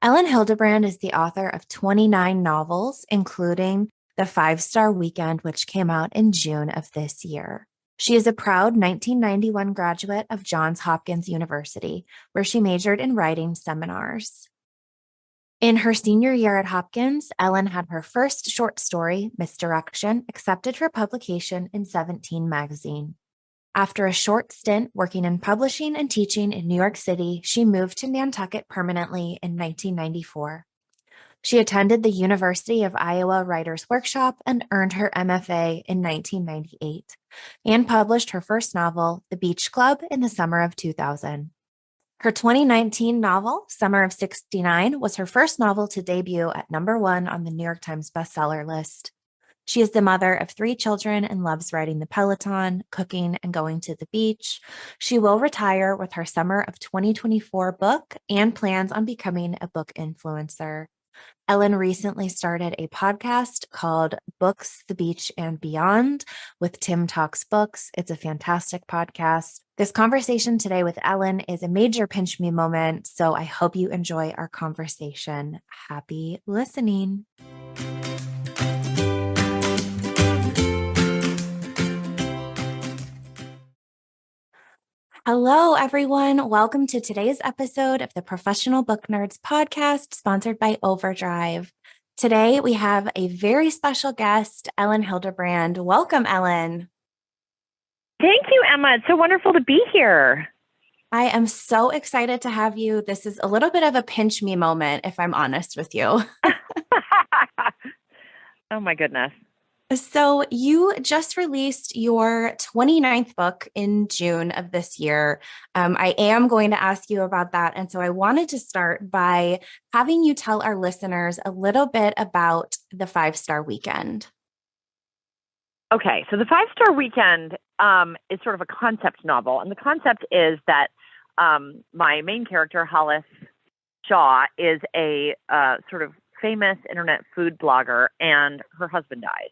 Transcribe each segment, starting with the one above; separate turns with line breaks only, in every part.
Elin Hilderbrand is the author of 29 novels, including The Five-Star Weekend, which came out in June of this year. She is a proud 1991 graduate of Johns Hopkins University, where she majored in writing seminars. In her senior year at Hopkins, Elin had her first short story, Misdirection, accepted for publication in 17 magazine. After a short stint working in publishing and teaching in New York City, she moved to Nantucket permanently in 1994. She attended the University of Iowa Writers Workshop and earned her MFA in 1998, and published her first novel, The Beach Club, in the summer of 2000. Her 2019 novel, Summer of '69, was her first novel to debut at #1 on the New York Times bestseller list. She is the mother of 3 children and loves riding the Peloton, cooking, and going to the beach. She will retire with her summer of 2024 book and plans on becoming a book influencer. Elin recently started a podcast called Books, the Beach, and Beyond with Tim Talks Books. It's a fantastic podcast. This conversation today with Elin is a major pinch me moment, so I hope you enjoy our conversation. Happy listening. Hello, everyone. Welcome to today's episode of the Professional Book Nerds podcast, sponsored by Overdrive. Today, we have a very special guest, Elin Hilderbrand. Welcome, Elin.
Thank you, Emma. It's so wonderful to be here.
I am so excited to have you. This is a little bit of a pinch me moment, if I'm honest with you.
Oh, my goodness.
So you just released your 29th book in June of this year. I am going to ask you about that. And so I wanted to start by having you tell our listeners a little bit about The Five-Star Weekend.
Okay, so The Five-Star Weekend is sort of a concept novel. And the concept is that my main character, Hollis Shaw, is a sort of famous internet food blogger, and her husband dies.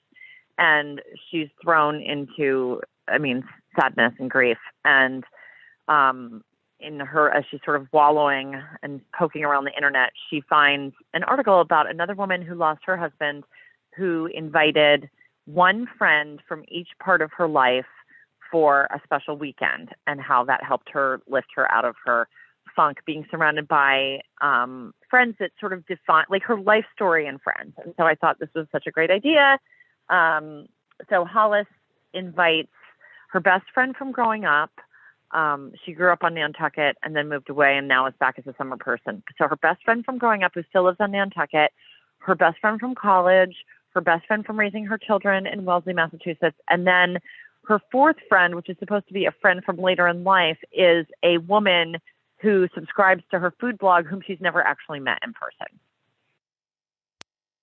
And she's thrown into, sadness and grief. And as she's sort of wallowing and poking around the internet, she finds an article about another woman who lost her husband, who invited one friend from each part of her life for a special weekend, and how that helped her lift her out of her funk, being surrounded by friends that sort of define, like, her life story and friends. And so I thought this was such a great idea. So Hollis invites her best friend from growing up. She grew up on Nantucket and then moved away and now is back as a summer person. So her best friend from growing up, who still lives on Nantucket, her best friend from college, her best friend from raising her children in Wellesley, Massachusetts, and then her fourth friend, which is supposed to be a friend from later in life, is a woman who subscribes to her food blog, whom she's never actually met in person.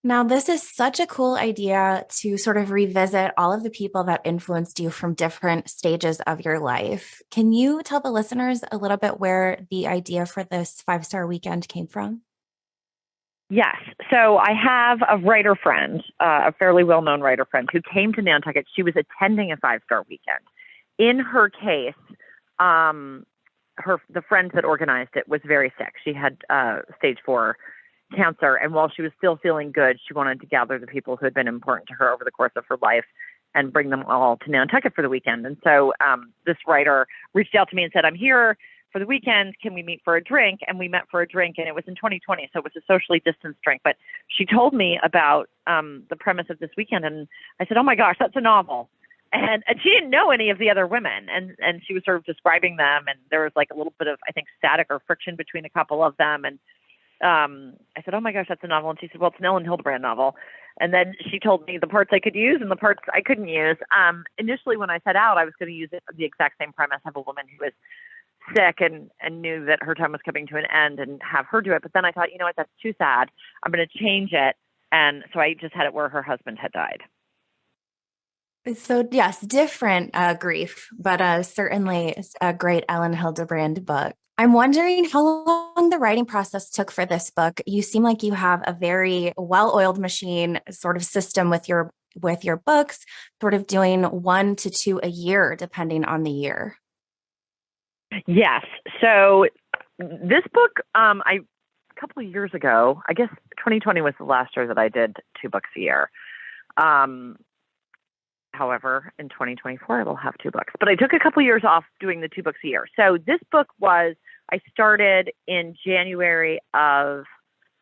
Now, this is such a cool idea to sort of revisit all of the people that influenced you from different stages of your life. Can you tell the listeners a little bit where the idea for this Five-Star Weekend came from?
Yes. So I have a writer friend, a fairly well-known writer friend, who came to Nantucket. She was attending a Five-Star Weekend. In her case, the friend that organized it was very sick. She had stage 4 cancer. And while she was still feeling good, she wanted to gather the people who had been important to her over the course of her life and bring them all to Nantucket for the weekend. And so this writer reached out to me and said, I'm here for the weekend. Can we meet for a drink? And we met for a drink, and it was in 2020. So it was a socially distanced drink. But she told me about the premise of this weekend. And I said, oh my gosh, that's a novel. And she didn't know any of the other women. And she was sort of describing them. And there was like a little bit of, I think, static or friction between a couple of them. And I said, oh my gosh, that's a novel. And she said, well, it's an Elin Hilderbrand novel. And then she told me the parts I could use and the parts I couldn't use. Initially, when I set out, I was going to use the exact same premise, have a woman who was sick and knew that her time was coming to an end and have her do it. But then I thought, you know what, that's too sad. I'm going to change it. And so I just had it where her husband had died.
So yes, different grief, but certainly a great Elin Hilderbrand book. I'm wondering how long the writing process took for this book. You seem like you have a very well-oiled machine sort of system with your books, sort of doing 1 to 2 a year, depending on the year.
Yes. So this book, I couple of years ago, I guess 2020 was the last year that I did 2 books a year. However, in 2024, I will have 2 books. But I took a couple of years off doing the 2 books a year. So this book I started in January of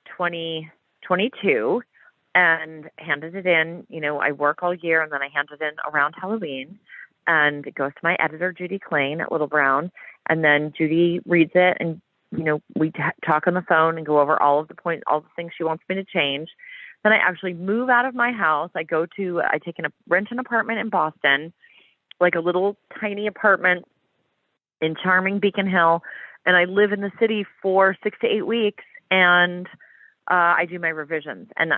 2022 and handed it in. I work all year, and then I hand it in around Halloween. And it goes to my editor, Judy Klain at Little Brown. And then Judy reads it, and we talk on the phone and go over all the things she wants me to change. Then I actually move out of my house. I rent an apartment in Boston, like a little tiny apartment in charming Beacon Hill. And I live in the city for 6 to 8 weeks, and I do my revisions. And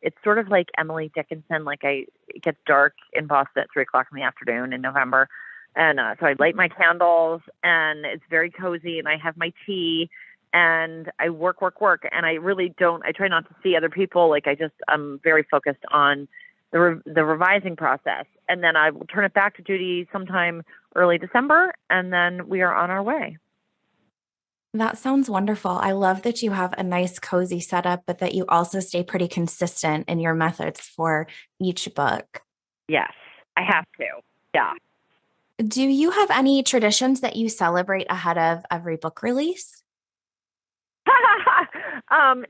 it's sort of like Emily Dickinson. It gets dark in Boston at 3:00 in the afternoon in November. And so I light my candles, and it's very cozy, and I have my tea, and I work. And I try not to see other people. I'm very focused on the revising process. And then I will turn it back to Judy sometime early December, and then we are on our way.
That sounds wonderful. I love that you have a nice, cozy setup, but that you also stay pretty consistent in your methods for each book.
Yes, I have to. Yeah.
Do you have any traditions that you celebrate ahead of every book release?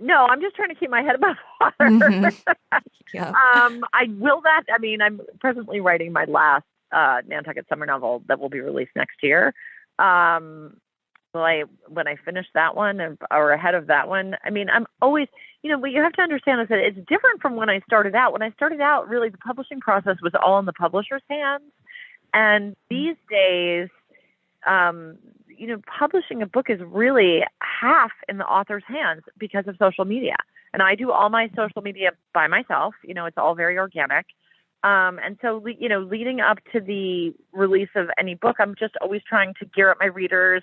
No, I'm just trying to keep my head above water.
Mm-hmm. Yeah.
I will that. I mean, I'm presently writing my last Nantucket summer novel that will be released next year. When I finish that one or ahead of that one, I mean, I'm always, what you have to understand is that it's different from when I started out. When I started out, really the publishing process was all in the publisher's hands. And these days, publishing a book is really half in the author's hands because of social media. And I do all my social media by myself. It's all very organic. And so, leading up to the release of any book, I'm just always trying to gear up my readers,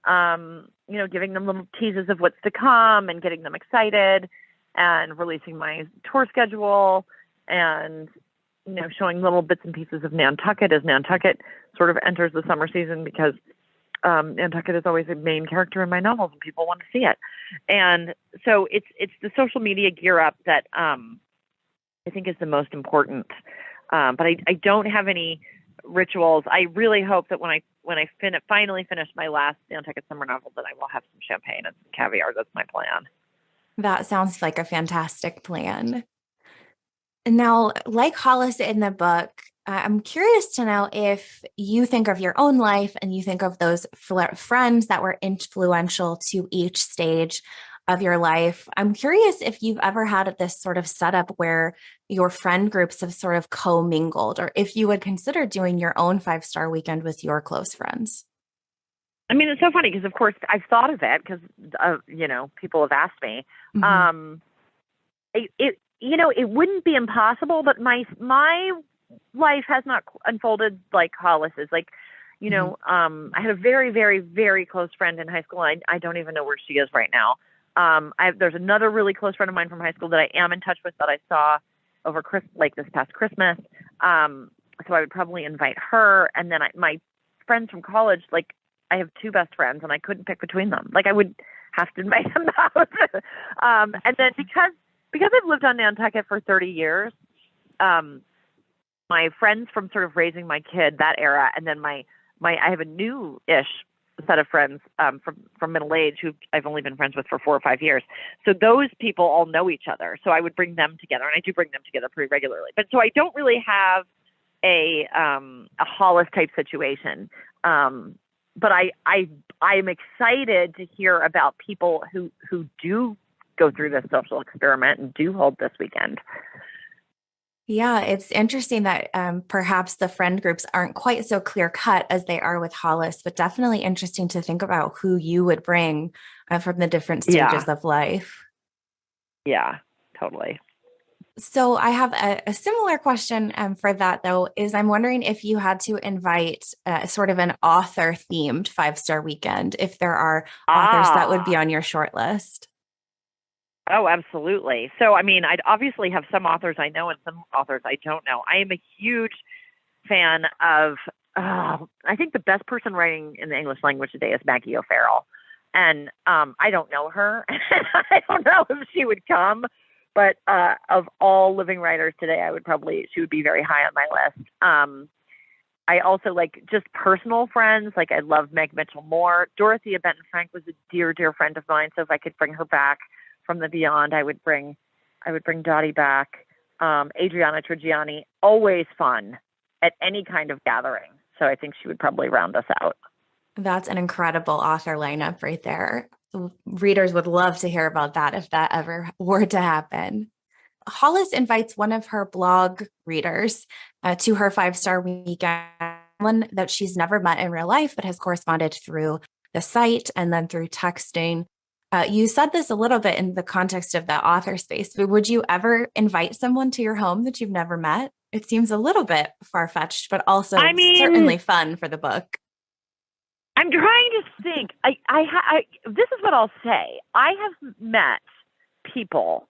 giving them little teases of what's to come and getting them excited, and releasing my tour schedule, and showing little bits and pieces of Nantucket as Nantucket sort of enters the summer season, because Nantucket is always a main character in my novels and people want to see it. And so it's the social media gear up that I think is the most important. But I don't have any rituals. I really hope that when I finally finish my last Nantucket summer novel, that I will have some champagne and some caviar. That's my plan.
That sounds like a fantastic plan. Now, like Hollis in the book, I'm curious to know if you think of your own life and you think of those friends that were influential to each stage of your life. I'm curious if you've ever had this sort of setup where your friend groups have sort of commingled, or if you would consider doing your own 5-star weekend with your close friends.
I mean, it's so funny because, of course, I've thought of it because, people have asked me. Mm-hmm. It wouldn't be impossible, but my life has not unfolded like Hollis's. Mm-hmm. I had a very, very, very close friend in high school. I don't even know where she is right now. There's another really close friend of mine from high school that I am in touch with that I saw over this past Christmas. So I would probably invite her. And then my friends from college, I have 2 best friends and I couldn't pick between them. I would have to invite them out. And then because I've lived on Nantucket for 30 years, my friends from sort of raising my kid, that era, and then I have a new-ish set of friends from middle age who I've only been friends with for 4 or 5 years. So those people all know each other. So I would bring them together, and I do bring them together pretty regularly. But so I don't really have a Hollis type situation. But I'm excited to hear about people who do go through this social experiment and do hold this weekend.
Yeah, it's interesting that perhaps the friend groups aren't quite so clear cut as they are with Hollis, but definitely interesting to think about who you would bring from the different stages of life.
Yeah, totally.
So I have a similar question for that, though, is I'm wondering if you had to invite sort of an author themed 5-star weekend, if there are authors that would be on your short list.
Oh, absolutely. So, I mean, I'd obviously have some authors I know and some authors I don't know. I am a huge fan of, I think the best person writing in the English language today is Maggie O'Farrell. And I don't know her. I don't know if she would come, but of all living writers today, she would be very high on my list. I also like just personal friends. Like I love Meg Mitchell-Moore. Dorothea Benton-Frank was a dear, dear friend of mine. So if I could bring her back from the beyond, I would bring Dottie back. Adriana Trigiani, always fun at any kind of gathering. So I think she would probably round us out.
That's an incredible author lineup right there. Readers would love to hear about that if that ever were to happen. Hollis invites one of her blog readers to her 5-star weekend, one that she's never met in real life, but has corresponded through the site and then through texting. You said this a little bit in the context of the author space, but would you ever invite someone to your home that you've never met? It seems a little bit far-fetched, but also certainly fun for the book.
I'm trying to think. This is what I'll say. I have met people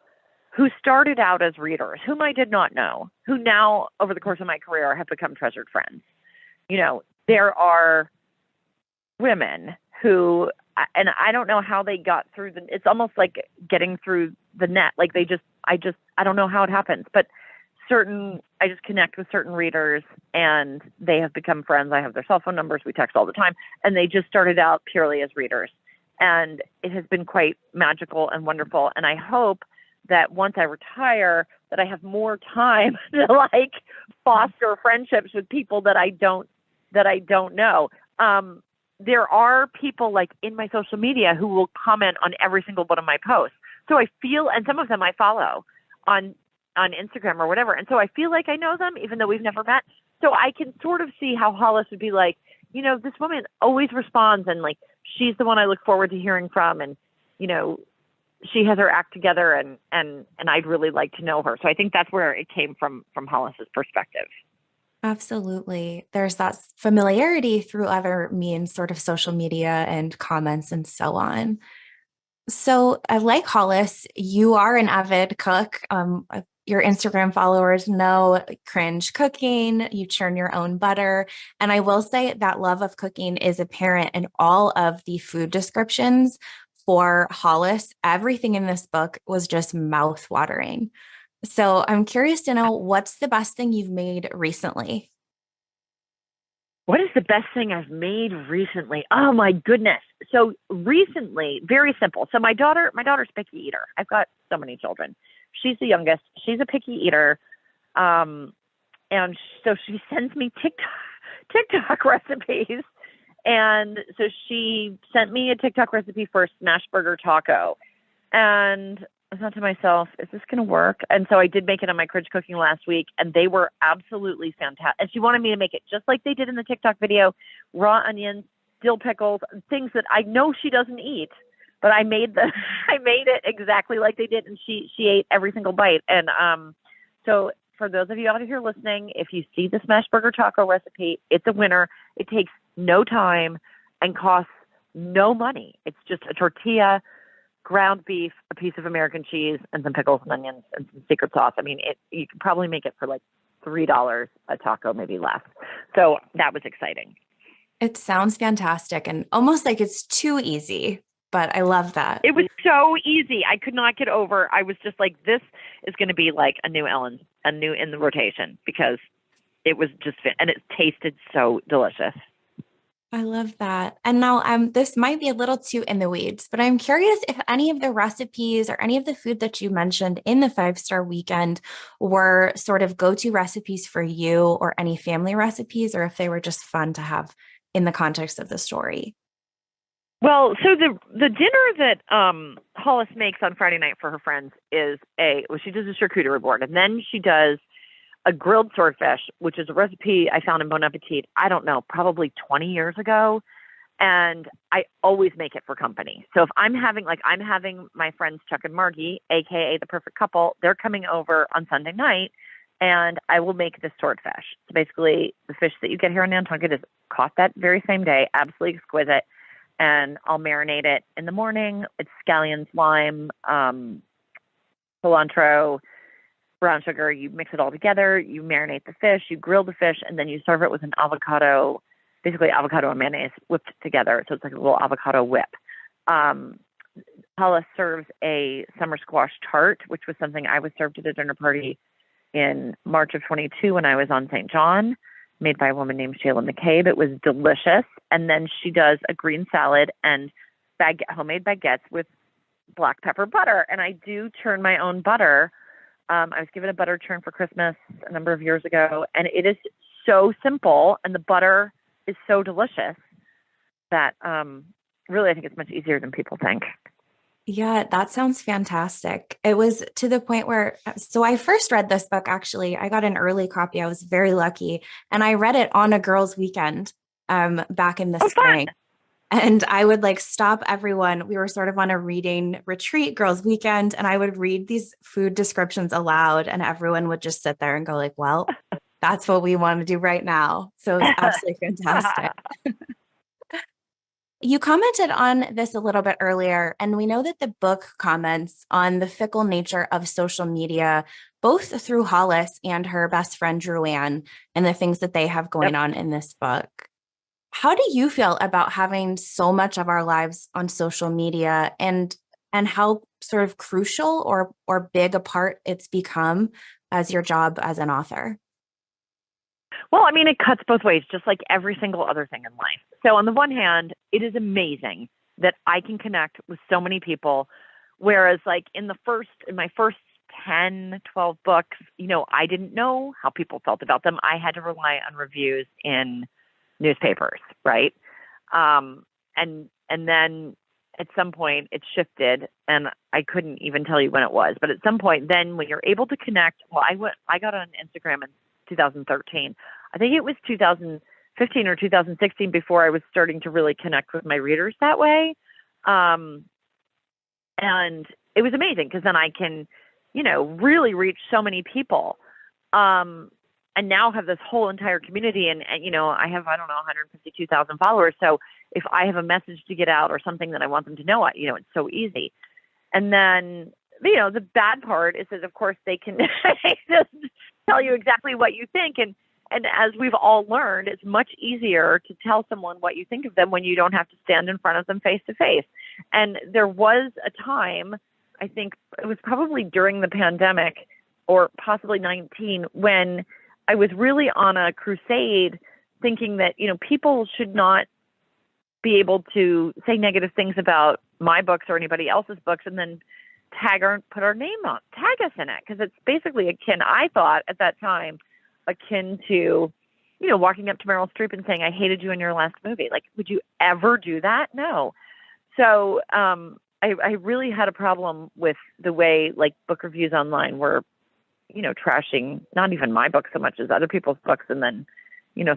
who started out as readers, whom I did not know, who now, over the course of my career, have become treasured friends. You know, there are women who, and I don't know how they got through it's almost like getting through the net. Like I don't know how it happens, but I just connect with certain readers and they have become friends. I have their cell phone numbers. We text all the time, and they just started out purely as readers. And it has been quite magical and wonderful. And I hope that once I retire, that I have more time to like foster friendships with people that I don't know. There are people like in my social media who will comment on every single one of my posts. So I feel, and some of them I follow on Instagram or whatever. And so I feel like I know them, even though we've never met. So I can sort of see how Hollis would be like, you know, this woman always responds and like, she's the one I look forward to hearing from. And, you know, she has her act together and I'd really like to know her. So I think that's where it came from Hollis's perspective.
Absolutely. There's that familiarity through other means, sort of social media and comments and so on. So like Hollis, you are an avid cook. Your Instagram followers know cringe cooking, you churn your own butter. And I will say that love of cooking is apparent in all of the food descriptions for Hollis. Everything in this book was just mouth-watering. So I'm curious to know, what's the best thing you've made recently?
What is the best thing I've made recently? Oh my goodness. So recently, very simple. So my daughter's a picky eater. I've got so many children. She's the youngest. She's a picky eater. And so she sends me TikTok recipes. And so she sent me a TikTok recipe for a smash burger taco. And I thought to myself, is this going to work? And so I did make it on my Cringe Cooking last week, and they were absolutely fantastic. And she wanted me to make it just like they did in the TikTok video, raw onions, dill pickles, things that I know she doesn't eat, but I made it exactly like they did, and she ate every single bite. And so for those of you out here listening, if you see the smash burger taco recipe, it's a winner. It takes no time and costs no money. It's just a tortilla, ground beef, a piece of American cheese, and some pickles and onions and some secret sauce. I mean, you can probably make it for like $3 a taco, maybe less. So that was exciting.
It sounds fantastic and almost like it's too easy, but I love that.
It was so easy. I could not get over. I was just like, this is going to be like a new in the rotation, because it was just fit and it tasted so delicious.
I love that. And now this might be a little too in the weeds, but I'm curious if any of the recipes or any of the food that you mentioned in the 5-star weekend were sort of go-to recipes for you, or any family recipes, or if they were just fun to have in the context of the story.
Well, so the dinner that Hollis makes on Friday night for her friends is she does a charcuterie board, and then she does a grilled swordfish, which is a recipe I found in Bon Appetit, I don't know, probably 20 years ago. And I always make it for company. So if I'm having my friends Chuck and Margie, AKA the perfect couple, they're coming over on Sunday night, and I will make this swordfish. So basically the fish that you get here in Nantucket is caught that very same day, absolutely exquisite. And I'll marinate it in the morning. It's scallions, lime, cilantro, brown sugar. You mix it all together. You marinate the fish. You grill the fish, and then you serve it with an avocado, basically avocado and mayonnaise whipped together. So it's like a little avocado whip. Paula serves a summer squash tart, which was something I was served at a dinner party in March of 22 when I was on St. John, made by a woman named Shayla McCabe. It was delicious. And then she does a green salad and homemade baguettes with black pepper butter. And I do churn my own butter. I was given a butter churn for Christmas a number of years ago, and it is so simple, and the butter is so delicious that really I think it's much easier than people think.
Yeah, that sounds fantastic. It was to the point where, so I first read this book, actually. I got an early copy. I was very lucky. And I read it on a girls' weekend back in the spring.
Fun.
And I would like stop everyone. We were sort of on a reading retreat, girls' weekend, and I would read these food descriptions aloud, and everyone would just sit there and go like, well, that's what we want to do right now. So it was absolutely fantastic. You commented on this a little bit earlier, and we know that the book comments on the fickle nature of social media, both through Hollis and her best friend, Drew-Ann, and the things that they have going on in this book. How do you feel about having so much of our lives on social media, and how sort of crucial or big a part it's become as your job as an author?
Well, I mean, it cuts both ways, just like every single other thing in life. So on the one hand, it is amazing that I can connect with so many people. Whereas like in my first 10, 12 books, I didn't know how people felt about them. I had to rely on reviews in newspapers, right? And then at some point it shifted, and I couldn't even tell you when it was. But at some point, then when you're able to connect, well, I got on Instagram in 2013. I think it was 2015 or 2016 before I was starting to really connect with my readers that way. And it was amazing because then I can, really reach so many people. And now have this whole entire community, and I have, 152,000 followers. So if I have a message to get out or something that I want them to know, it's so easy. And then, the bad part is that of course they can just tell you exactly what you think. And as we've all learned, it's much easier to tell someone what you think of them when you don't have to stand in front of them face to face. And there was a time, I think it was probably during the pandemic or possibly 19, when I was really on a crusade thinking that, people should not be able to say negative things about my books or anybody else's books and then put our name on, tag us in it. Cause it's basically I thought at that time, akin to, walking up to Meryl Streep and saying, I hated you in your last movie. Like, would you ever do that? No. So, I really had a problem with the way like book reviews online were, trashing not even my book so much as other people's books, and then,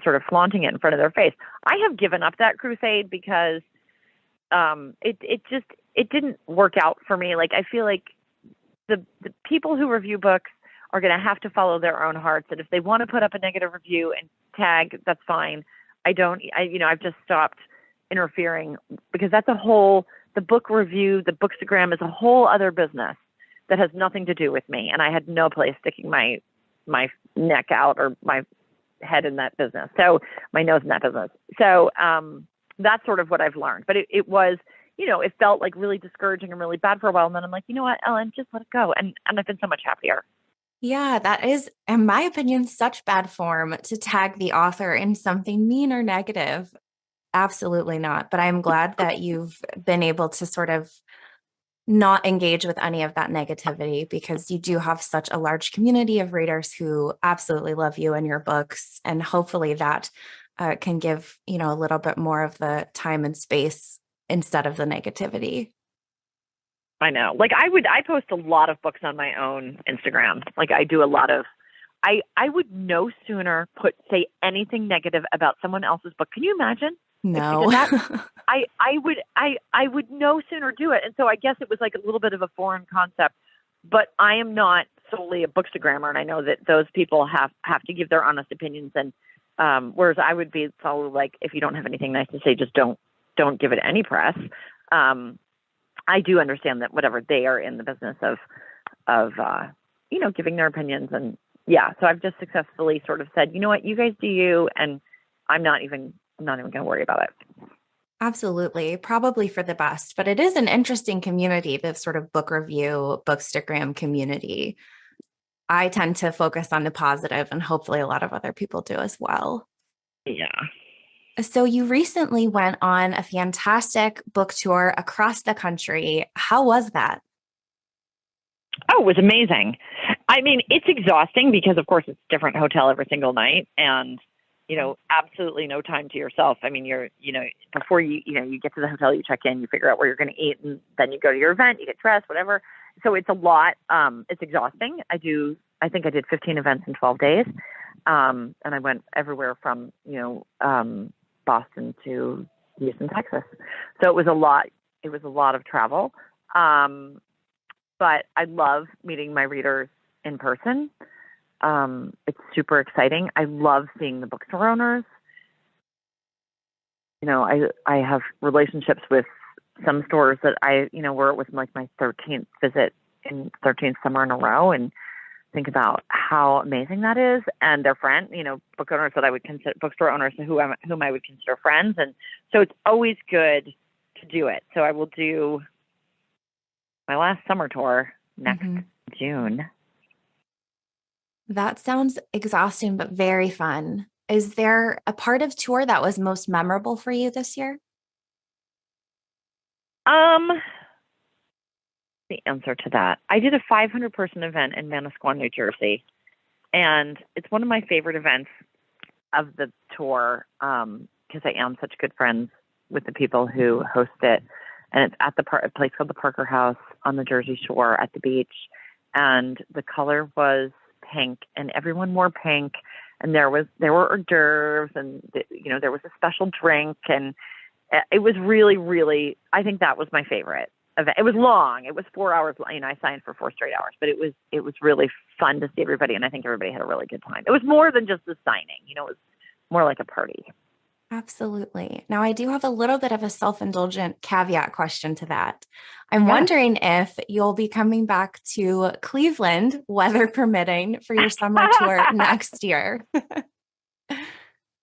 sort of flaunting it in front of their face. I have given up that crusade because it didn't work out for me. Like, I feel like the people who review books are going to have to follow their own hearts. And if they want to put up a negative review and tag, that's fine. I've just stopped interfering because the book review, the Bookstagram is a whole other business that has nothing to do with me. And I had no place sticking my neck out or my head in that business. So my nose in that business. So, that's sort of what I've learned, but it was, it felt like really discouraging and really bad for a while. And then I'm like, you know what, Ellen, just let it go. And I've been so much happier.
Yeah, that is, in my opinion, such bad form to tag the author in something mean or negative. Absolutely not. But I'm glad that you've been able to sort of not engage with any of that negativity, because you do have such a large community of readers who absolutely love you and your books. And hopefully that can give, a little bit more of the time and space instead of the negativity.
I know. Like I post a lot of books on my own Instagram. Like I do a lot of, I would no sooner say anything negative about someone else's book. Can you imagine?
No.
I would no sooner do it. And so I guess it was like a little bit of a foreign concept, but I am not solely a bookstagrammer. And I know that those people have to give their honest opinions. And whereas I would be probably like, if you don't have anything nice to say, just don't give it any press. I do understand that whatever, they are in the business of giving their opinions. And yeah, so I've just successfully sort of said, you know what, you guys do you, and I'm not even going to worry about it.
Absolutely. Probably for the best, but it is an interesting community, the sort of book review, bookstagram community. I tend to focus on the positive, and hopefully a lot of other people do as well.
Yeah.
So you recently went on a fantastic book tour across the country. How was that?
Oh, it was amazing. I mean, it's exhausting because, of course, it's a different hotel every single night, and absolutely no time to yourself. I mean, before you get to the hotel, you check in, you figure out where you're going to eat, and then you go to your event, you get dressed, whatever. So it's a lot. It's exhausting. I think I did 15 events in 12 days. And I went everywhere from, Boston to Houston, Texas. So it was a lot. It was a lot of travel. But I love meeting my readers in person. It's super exciting. I love seeing the bookstore owners. I have relationships with some stores that where it was like my 13th visit in 13th summer in a row, and think about how amazing that is. And their friend, book owners that I would consider, bookstore owners whom I would consider friends. And so it's always good to do it. So I will do my last summer tour next June.
That sounds exhausting, but very fun. Is there a part of tour that was most memorable for you this year?
The answer to that, I did a 500-person event in Manasquan, New Jersey, and it's one of my favorite events of the tour because I am such good friends with the people who host it. And it's at a place called the Parker House on the Jersey Shore at the beach, and the color was pink, and everyone wore pink, and there were hors d'oeuvres, and there was a special drink, and it was really, really, I think that was my favorite event. It was long. It was 4 hours. I signed for 4 straight hours, but it was really fun to see everybody, and I think everybody had a really good time. It was more than just the signing. It was more like a party.
Absolutely. Now, I do have a little bit of a self-indulgent caveat question to that. I'm wondering if you'll be coming back to Cleveland, weather permitting, for your summer tour next year.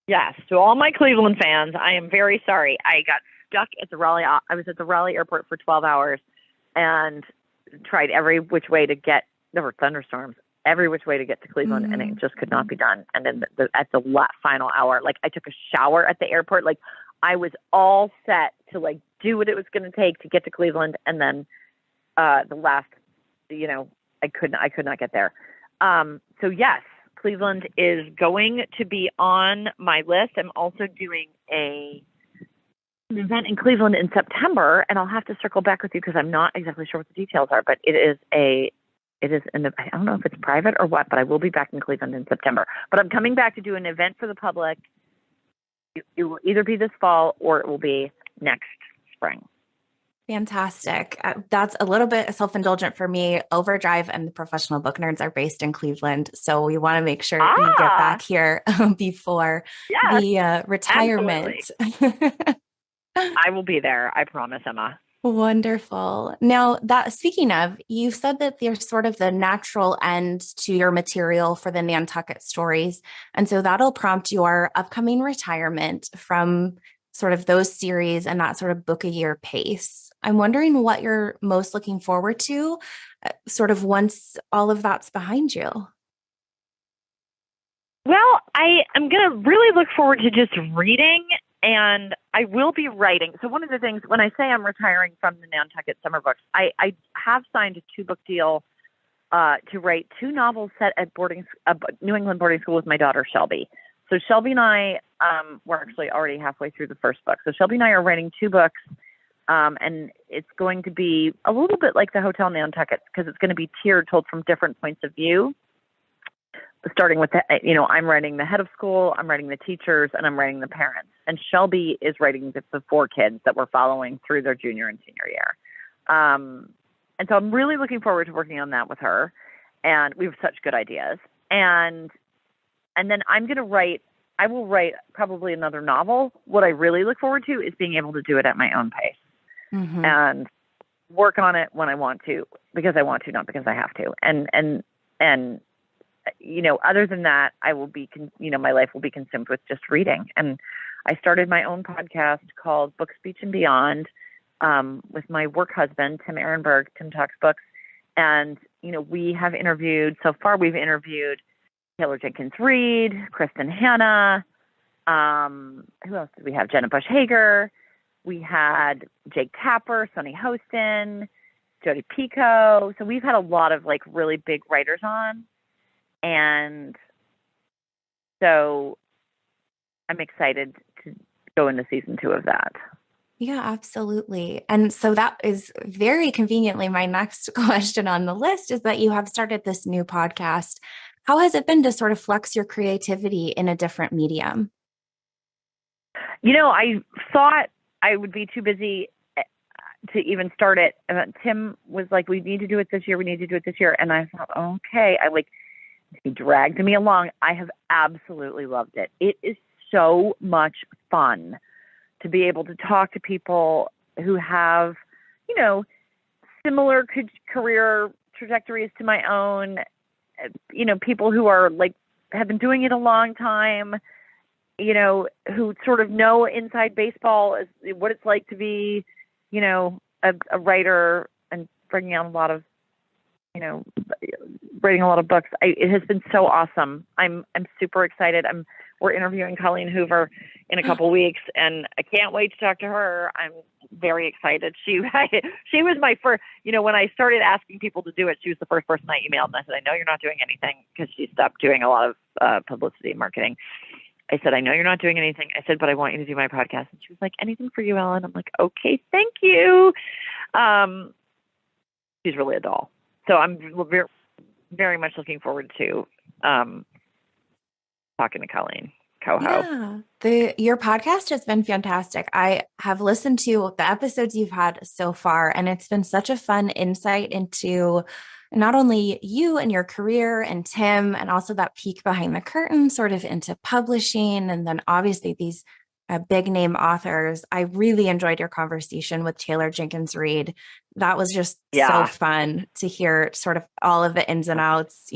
Yes. To all my Cleveland fans, I am very sorry. I got stuck at the Raleigh. I was at the Raleigh airport for 12 hours and tried every which way to get, there were thunderstorms, every which way to get to Cleveland, and it just could not be done. And then at the final hour, I took a shower at the airport. I was all set to do what it was going to take to get to Cleveland. And then the last, I could not get there. So yes, Cleveland is going to be on my list. I'm also doing an event in Cleveland in September, and I'll have to circle back with you because I'm not exactly sure what the details are, but it is I don't know if it's private or what, but I will be back in Cleveland in September. But I'm coming back to do an event for the public. It will either be this fall or it will be next spring.
Fantastic. That's a little bit self-indulgent for me. Overdrive and the Professional Book Nerds are based in Cleveland, so we want to make sure you get back here before the retirement.
I will be there. I promise, Emma.
Wonderful. Now, speaking of, you said that there's sort of the natural end to your material for the Nantucket stories. And so that'll prompt your upcoming retirement from sort of those series and that sort of book a year pace. I'm wondering what you're most looking forward to sort of once all of that's behind you.
Well, I am going to really look forward to just reading, and I will be writing. So one of the things, when I say I'm retiring from the Nantucket summer books, I have signed a 2-book deal to write 2 novels set at New England boarding school with my daughter, Shelby. So Shelby and I, we're actually already halfway through the first book. So Shelby and I are writing 2 books, and it's going to be a little bit like the Hotel Nantucket because it's going to be tiered, told from different points of view. Starting with I'm writing the head of school, I'm writing the teachers, and I'm writing the parents. And Shelby is writing the 4 kids that we're following through their junior and senior year. And so I'm really looking forward to working on that with her. And we have such good ideas. And then I will write probably another novel. What I really look forward to is being able to do it at my own pace and work on it when I want to, because I want to, not because I have to. And other than that, I will be, my life will be consumed with just reading. And I started my own podcast called Book, Speech, and Beyond with my work husband, Tim Ehrenberg. Tim Talks Books. And, we have interviewed, so far we've interviewed Taylor Jenkins Reid, Kristen Hanna. Who else did we have? Jenna Bush Hager. We had Jake Tapper, Sunny Hostin, Jodi Picoult. So we've had a lot of like really big writers on. And so I'm excited to go into season 2 of that.
Yeah, absolutely. And so that is very conveniently my next question on the list is that you have started this new podcast. How has it been to sort of flex your creativity in a different medium?
I thought I would be too busy to even start it. Tim was like, we need to do it this year. We need to do it this year. And I thought, okay. He dragged me along. I have absolutely loved it. It is so much fun to be able to talk to people who have, similar career trajectories to my own, people who are like, have been doing it a long time, who sort of know inside baseball is what it's like to be, a writer and bringing out a lot of, writing a lot of books. It has been so awesome. I'm super excited. We're interviewing Colleen Hoover in a couple weeks, and I can't wait to talk to her. I'm very excited. She was my first, when I started asking people to do it, she was the first person I emailed, and I said, I know you're not doing anything, because she stopped doing a lot of publicity and marketing. I said, I know you're not doing anything. I said, but I want you to do my podcast. And she was like, anything for you, Ellen. I'm like, okay, thank you. She's really a doll. So I'm very, very much looking forward to talking to Colleen, co-host.
Yeah, your podcast has been fantastic. I have listened to the episodes you've had so far, and it's been such a fun insight into not only you and your career and Tim, and also that peek behind the curtain sort of into publishing. And then obviously these big name authors. I really enjoyed your conversation with Taylor Jenkins Reid. That was just so fun to hear sort of all of the ins and outs,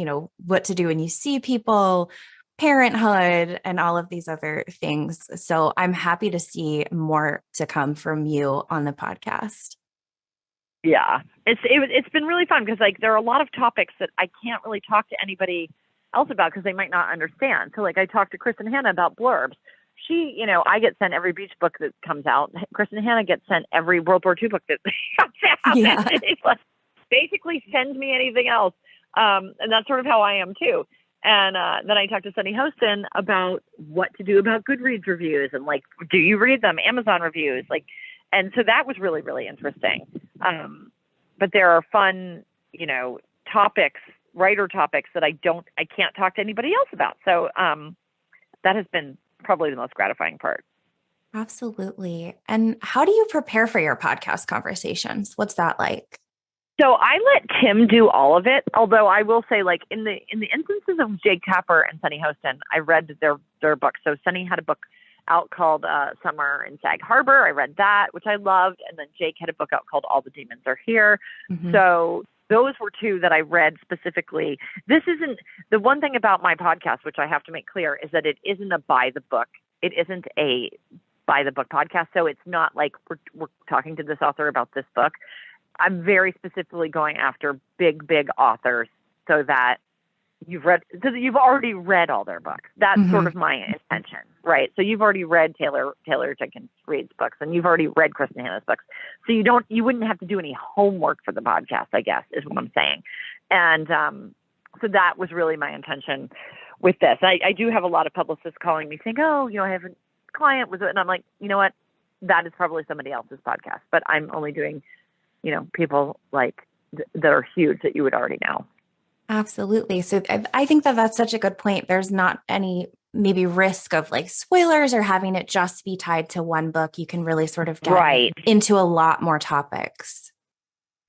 what to do when you see people, parenthood, and all of these other things. So I'm happy to see more to come from you on the podcast.
Yeah, it's been really fun because there are a lot of topics that I can't really talk to anybody else about because they might not understand. So I talked to Kristen Hanna about blurbs. She, I get sent every beach book that comes out. Kristen Hanna gets sent every World War II book that comes out. Yeah. It's basically send me anything else. And that's sort of how I am too. And then I talked to Sunny Hostin about what to do about Goodreads reviews and do you read them? Amazon reviews, and so that was really, really interesting. But there are fun, topics, writer topics that I can't talk to anybody else about. So that has been probably the most gratifying part.
Absolutely. And how do you prepare for your podcast conversations? What's that like?
So I let Tim do all of it. Although I will say, in the instances of Jake Tapper and Sunny Hostin, I read their books. So Sunny had a book out called Summer in Sag Harbor. I read that, which I loved. And then Jake had a book out called All the Demons Are Here. Mm-hmm. So those were two that I read specifically. This isn't the one thing about my podcast, which I have to make clear, is that it isn't a by the book. It isn't a by the book podcast. So it's not like we're talking to this author about this book. I'm very specifically going after big authors so that you've already read all their books. That's mm-hmm. sort of my intention, right? So you've already read Taylor Jenkins Reid's books, and you've already read Kristen Hanna's books. So you wouldn't have to do any homework for the podcast, I guess, is what I'm saying. And so that was really my intention with this. I do have a lot of publicists calling me saying, I have a client with it. And I'm like, you know what? That is probably somebody else's podcast, but I'm only doing, people that are huge that you would already know.
Absolutely. So I think that that's such a good point. There's not any maybe risk of spoilers or having it just be tied to one book. You can really sort of get into a lot more topics.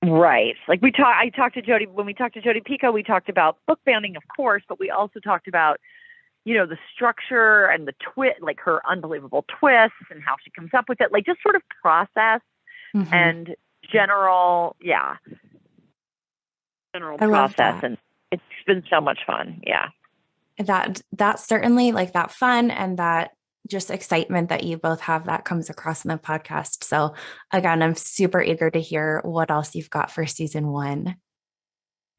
Right. I talked to Jodi, when we talked to Jodi Picoult, we talked about book bounding, of course, but we also talked about, the structure and the twist, her unbelievable twists and how she comes up with it, just sort of process mm-hmm. and general process. And it's been so much fun. Yeah.
That certainly that fun and that just excitement that you both have that comes across in the podcast. So again, I'm super eager to hear what else you've got for season 1.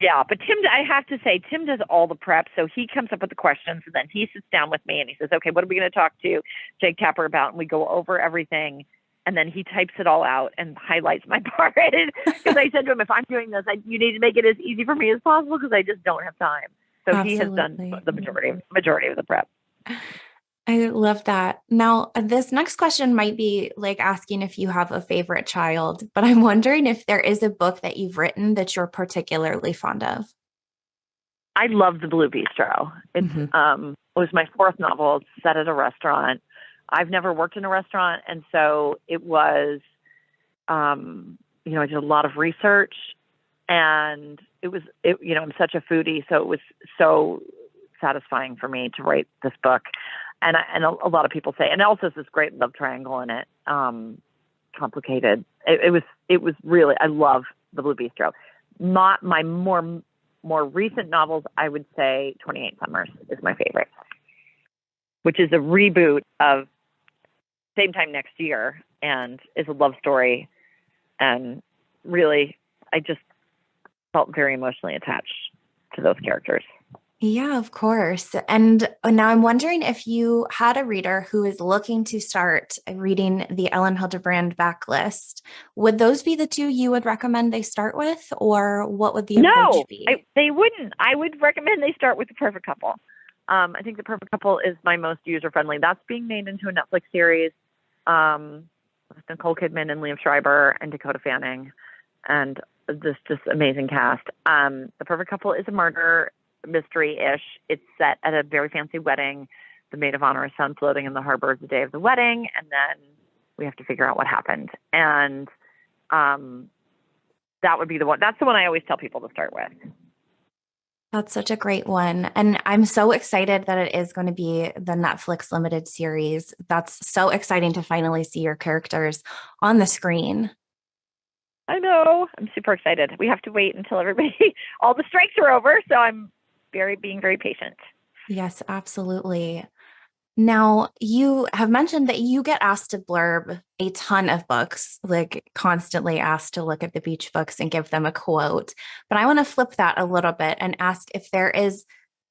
Yeah, but Tim, I have to say, Tim does all the prep. So he comes up with the questions, and then he sits down with me and he says, okay, what are we going to talk to Jake Tapper about? And we go over everything. And then he types it all out and highlights my part. Because I said to him, if I'm doing this, you need to make it as easy for me as possible because I just don't have time. So
Absolutely.
he has done the majority of the prep.
I love that. Now, this next question might be like asking if you have a favorite child, but I'm wondering if there is a book that you've written that you're particularly fond of.
I love The Blue Bistro. It was my 4th novel. It's set at a restaurant. I've never worked in a restaurant, and so it was, I did a lot of research, and I'm such a foodie, so it was so satisfying for me to write this book. And a lot of people say, and it also has this great love triangle in it, complicated. It was really, I love The Blue Bistro. My more recent novels, I would say 28 Summers is my favorite, which is a reboot of Same Time Next Year and is a love story. And really, I just felt very emotionally attached to those characters.
Yeah, of course. And now I'm wondering if you had a reader who is looking to start reading the Elin Hilderbrand backlist, would those be the 2 you would recommend they start with, or what would the approach be?
No, they wouldn't. I would recommend they start with The Perfect Couple. I think The Perfect Couple is my most user-friendly. That's being made into a Netflix series with Nicole Kidman and Liam Schreiber and Dakota Fanning and this just amazing cast. The Perfect Couple is a murder mystery-ish. It's set at a very fancy wedding. The maid of honor is found floating in the harbor the day of the wedding, and then we have to figure out what happened. And that would be the one. That's the one I always tell people to start with.
That's such a great one. And I'm so excited that it is going to be the Netflix limited series. That's so exciting to finally see your characters on the screen.
I know. I'm super excited. We have to wait until all the strikes are over. So I'm being very patient.
Yes, absolutely. Now, you have mentioned that you get asked to blurb a ton of books, like constantly asked to look at the beach books and give them a quote. But I want to flip that a little bit and ask if there is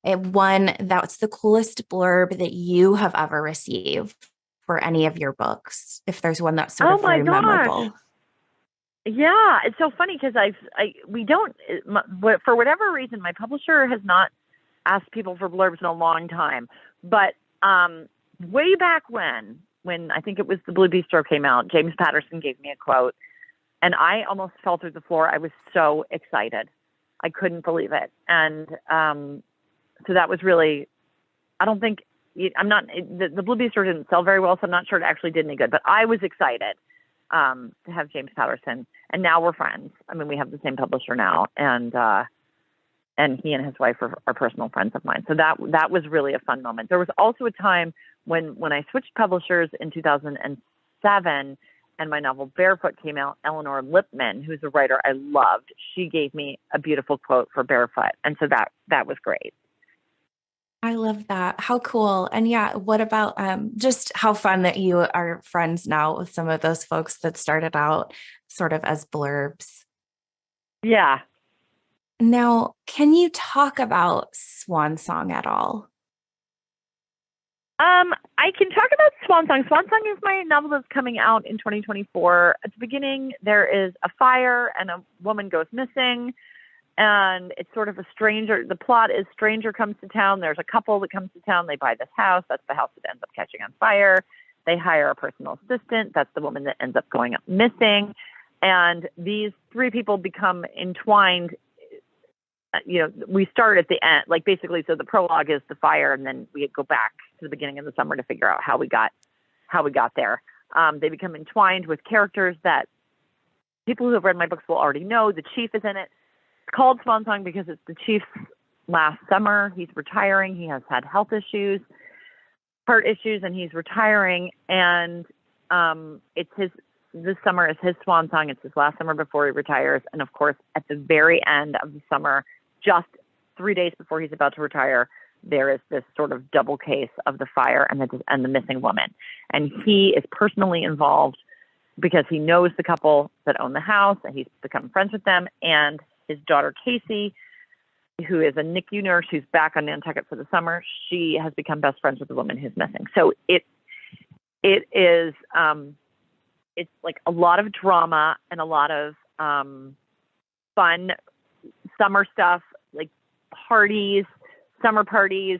one that's the coolest blurb that you have ever received for any of your books, if there's one that's sort of very memorable.
Yeah, it's so funny because for whatever reason, my publisher has not asked people for blurbs in a long time. But way back when I think it was The Blue Bistro came out, James Patterson gave me a quote, and I almost fell through the floor. I was so excited. I couldn't believe it. And so that was really, I don't think, the Blue Bistro didn't sell very well, so I'm not sure it actually did any good. But I was excited to have James Patterson, and now we're friends. I mean, we have the same publisher now, and he and his wife are personal friends of mine. So that was really a fun moment. There was also a time when I switched publishers in 2007, and my novel Barefoot came out. Eleanor Lipman, who's a writer I loved, she gave me a beautiful quote for Barefoot, and so that was great.
I love that. How cool. And yeah, what about just how fun that you are friends now with some of those folks that started out sort of as blurbs.
Yeah.
Now, can you talk about Swan Song at all?
I can talk about Swan Song. Swan Song is my novel that's coming out in 2024. At the beginning, there is a fire and a woman goes missing. And it's sort of the plot is stranger comes to town. There's a couple that comes to town. They buy this house. That's the house that ends up catching on fire. They hire a personal assistant. That's the woman that ends up going up missing. And these 3 people become entwined. We start at the end, like basically, so the prologue is the fire, and then we go back to the beginning of the summer to figure out how we got there. They become entwined with characters that people who have read my books will already know. The chief is in it. It's called Swan Song because it's the chief's last summer. He's retiring. He has had heart issues, and he's retiring. And this summer is his swan song. It's his last summer before he retires. And of course, at the very end of the summer, just 3 days before he's about to retire, there is this sort of double case of the fire and the missing woman. And he is personally involved because he knows the couple that own the house, and he's become friends with them. And his daughter, Casey, who is a NICU nurse who's back on Nantucket for the summer, she has become best friends with the woman who's missing. So it is, it's like a lot of drama and a lot of fun summer stuff, like parties, summer parties,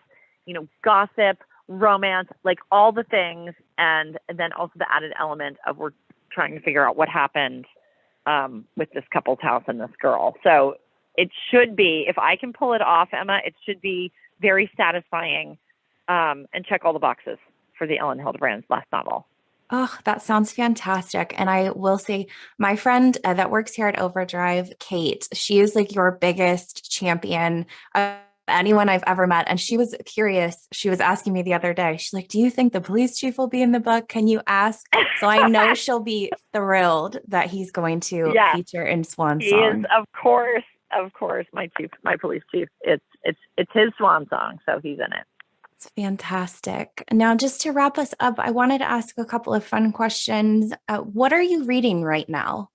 gossip, romance, like all the things. And then also the added element of we're trying to figure out what happened with this couple's house and this girl. So it should be, if I can pull it off, Emma, it should be very satisfying and check all the boxes for the Elin Hilderbrand's last novel.
Oh, that sounds fantastic. And I will say, my friend that works here at Overdrive, Kate, she is like your biggest champion of anyone I've ever met. And she was curious. She was asking me the other day, she's like, do you think the police chief will be in the book? Can you ask? So I know she'll be thrilled that he's going to feature in Swan Song.
He is, of course, my police chief. It's his swan song. So he's in it.
It's fantastic. Now, just to wrap us up, I wanted to ask a couple of fun questions. What are you reading right now?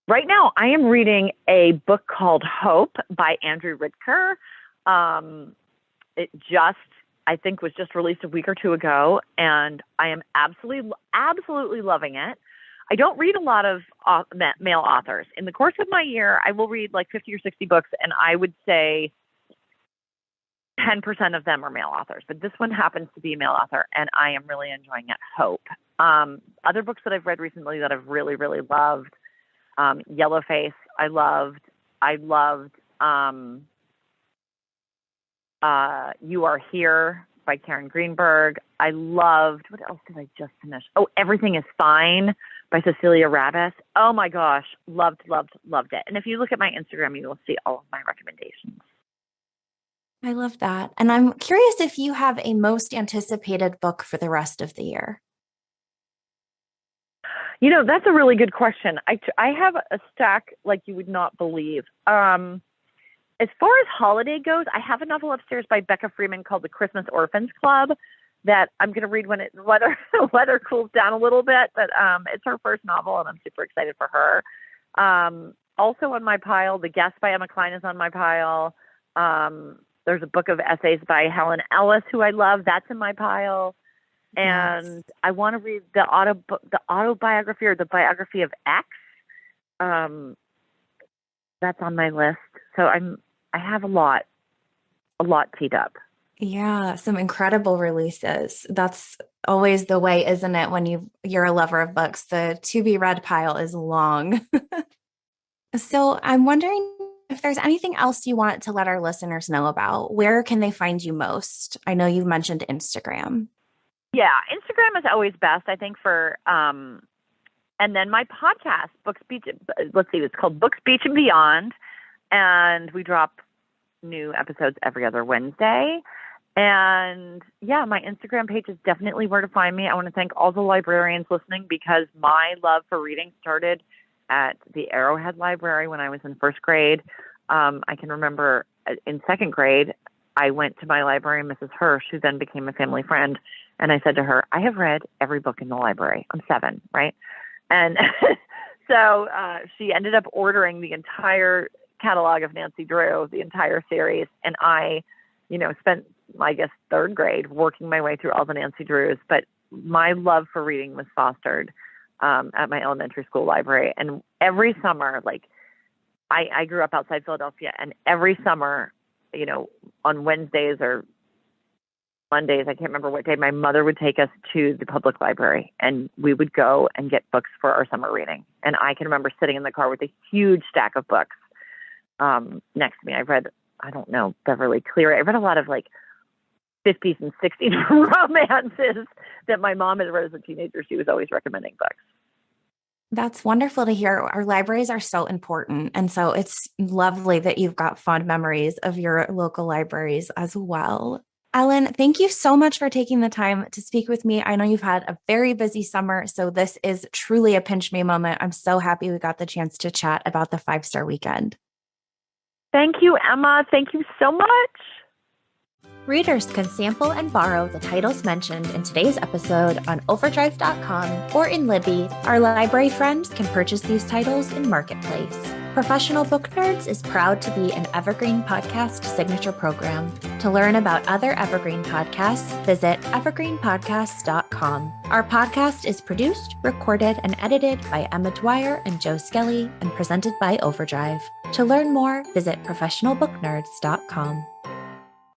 Right now, I am reading a book called Hope by Andrew Ridker. It just, I think, was just released a week or two ago, and I am absolutely loving it. I don't read a lot of male authors. In the course of my year, I will read like 50 or 60 books, and I would say 10% of them are male authors, but this one happens to be a male author, and I am really enjoying it. Hope. Other books that I've read recently that I've really, really loved, Yellowface. I loved You Are Here by Karen Greenberg. I loved, what else did I just finish? Oh, Everything is Fine by Cecilia Ravis. Oh my gosh. Loved it. And if you look at my Instagram, you will see all of my recommendations.
I love that. And I'm curious if you have a most anticipated book for the rest of the year.
That's a really good question. I have a stack like you would not believe. As far as holiday goes, I have a novel upstairs by Becca Freeman called The Christmas Orphans Club that I'm going to read when weather cools down a little bit. But it's her first novel, and I'm super excited for her. Also on my pile, The Guest by Emma Cline is on my pile. There's a book of essays by Helen Ellis, who I love. That's in my pile. And I want to read the autobiography or the biography of X. That's on my list. So I have a lot teed up.
Yeah, some incredible releases. That's always the way, isn't it? When you're a lover of books, the to be read pile is long. So I'm wondering if there's anything else you want to let our listeners know about. Where can they find you most? I know you've mentioned Instagram.
Yeah, Instagram is always best, I think, for and then my podcast, Books Beach. Let's see, it's called Books Beach and Beyond, and we drop new episodes every other Wednesday. And yeah, my Instagram page is definitely where to find me. I want to thank all the librarians listening, because my love for reading started at the Arrowhead Library when I was in first grade. I can remember in second grade, I went to my librarian, Mrs. Hirsch, who then became a family friend. And I said to her, I have read every book in the library. I'm 7, right? And so she ended up ordering the entire catalog of Nancy Drew, the entire series. And I, spent, I guess, third grade working my way through all the Nancy Drews. But my love for reading was fostered at my elementary school library. And every summer, I grew up outside Philadelphia, and every summer, on Wednesdays or Mondays, I can't remember what day, my mother would take us to the public library, and we would go and get books for our summer reading. And I can remember sitting in the car with a huge stack of books next to me. I read, Beverly Cleary. I read a lot of 50s and 60s romances that my mom had read as a teenager. She was always recommending books.
That's wonderful to hear. Our libraries are so important. And so it's lovely that you've got fond memories of your local libraries as well. Elin, thank you so much for taking the time to speak with me. I know you've had a very busy summer, so this is truly a pinch me moment. I'm so happy we got the chance to chat about the 5-star weekend.
Thank you, Emma. Thank you so much.
Readers can sample and borrow the titles mentioned in today's episode on overdrive.com or in Libby. Our library friends can purchase these titles in Marketplace. Professional Book Nerds is proud to be an Evergreen Podcast signature program. To learn about other Evergreen podcasts, visit evergreenpodcasts.com. Our podcast is produced, recorded, and edited by Emma Dwyer and Joe Skelly and presented by Overdrive. To learn more, visit professionalbooknerds.com.